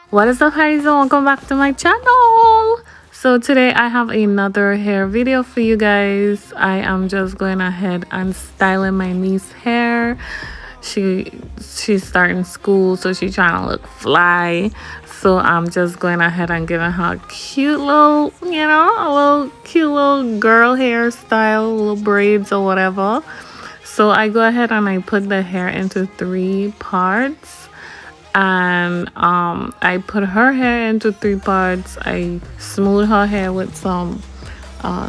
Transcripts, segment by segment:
What is up, guys, and welcome back to my channel. So today I have another hair video for you guys. I am just going ahead and styling my niece's hair. She's starting school, so she's trying to look fly. So I'm just going ahead and giving her a cute little, cute little girl hairstyle, little braids or whatever. So I go ahead and I put the hair into 3 parts. And I put her hair into 3 parts. I smooth her hair with some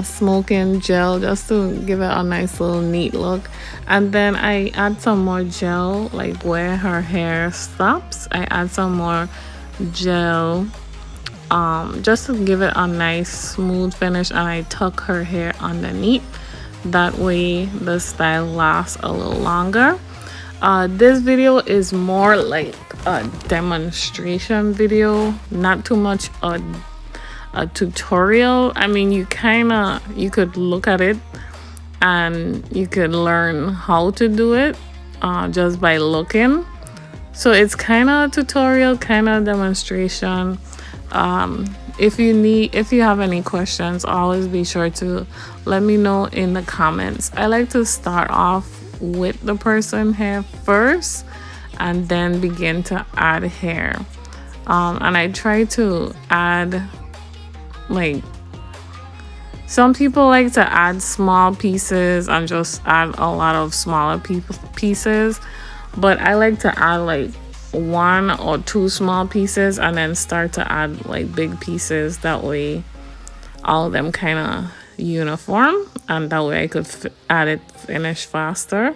smoking gel just to give it a nice little neat look, and then I add some more gel, like where her hair stops I add some more gel just to give it a nice smooth finish, and I tuck her hair underneath. That way the style lasts a little longer. This video is more like a demonstration video, not too much a tutorial. I mean, you could look at it and you could learn how to do it just by looking. So it's kind of a tutorial, kind of demonstration. If you have any questions, always be sure to let me know in the comments. I like to start off with the person hair first and then begin to add hair, and I try to add, like, some people like to add small pieces and just add a lot of smaller pieces, but I like to add like 1 or 2 small pieces and then start to add like big pieces. That way all of them kind of uniform, and that way I could add it finish faster.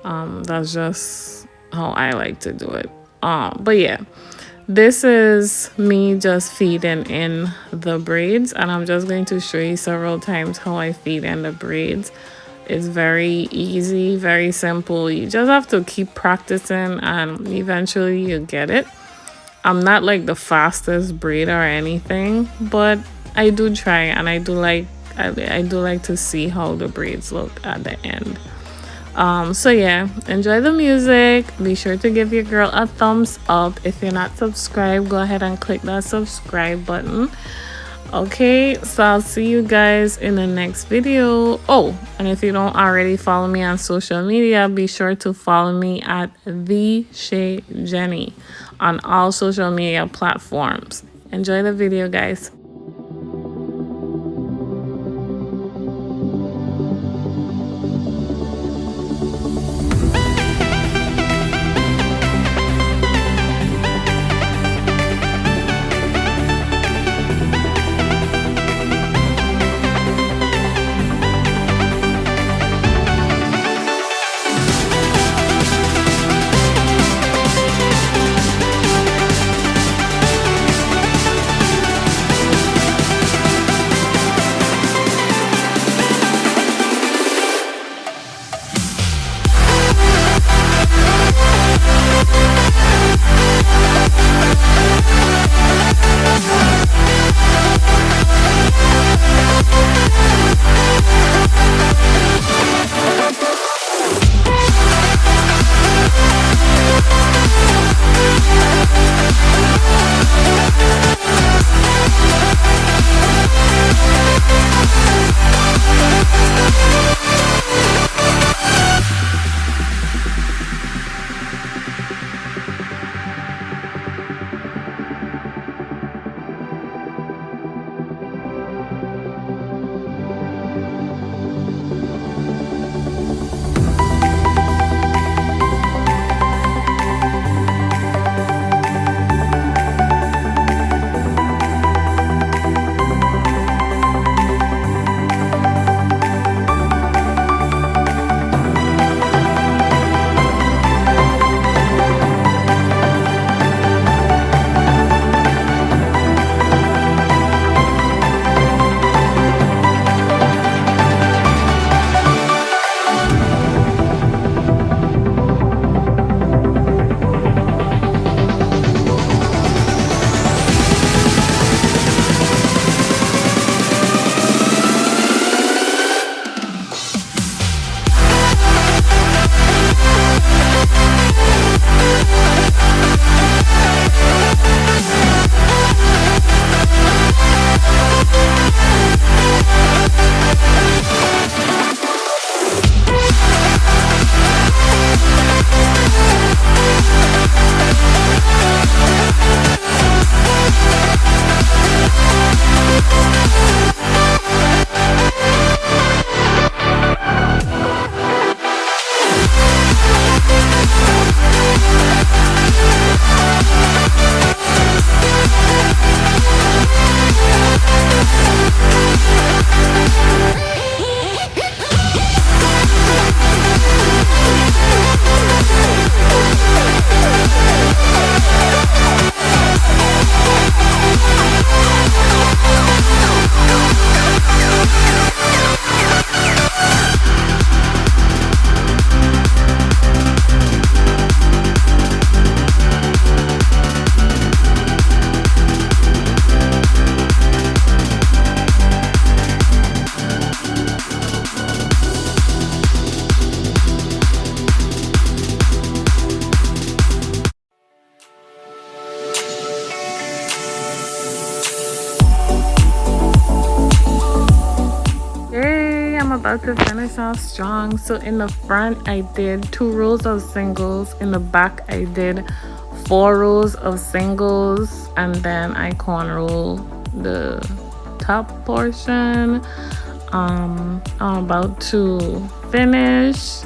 That's just how I like to do it. But yeah, this is me just feeding in the braids, and I'm just going to show you several times how I feed in the braids. It's very easy, very simple. You just have to keep practicing and eventually you get it. I'm not like the fastest braider or anything, but I do try, and I do like to see how the braids look at the end. So yeah, enjoy the music. Be sure to give your girl a thumbs up. If you're not subscribed, go ahead and click that subscribe button. Okay, so I'll see you guys in the next video. Oh, and if you don't already follow me on social media, be sure to follow me at the Shay Jenny on all social media platforms. Enjoy the video, guys. about to finish off strong. So in the front I did 2 rows of singles, in the back I did 4 rows of singles, and then I cornrow the top portion. I'm about to finish.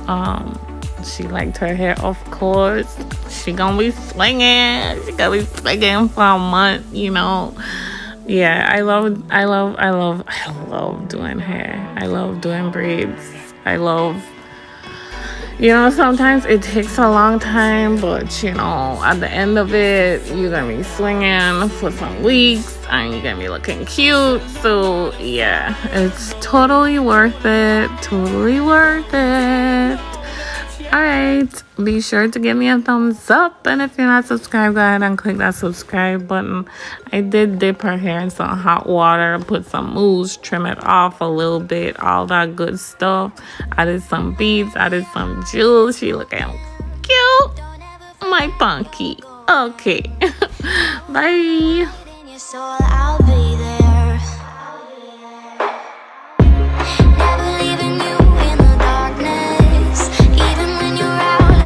She liked her hair, of course. She gonna be swinging. She gonna be swinging for a month, you know. Yeah, I love doing hair. I love doing braids. I love, you know, sometimes it takes a long time, but you know, at the end of it, you're gonna be swinging for some weeks and you're gonna be looking cute. So yeah, it's totally worth it. Totally worth it. Alright, be sure to give me a thumbs up, and if you're not subscribed, go ahead and click that subscribe button. I did dip her hair in some hot water, put some mousse, trim it off a little bit, all that good stuff. Added some beads, added some jewels. She looking cute, my punky. Okay. Bye.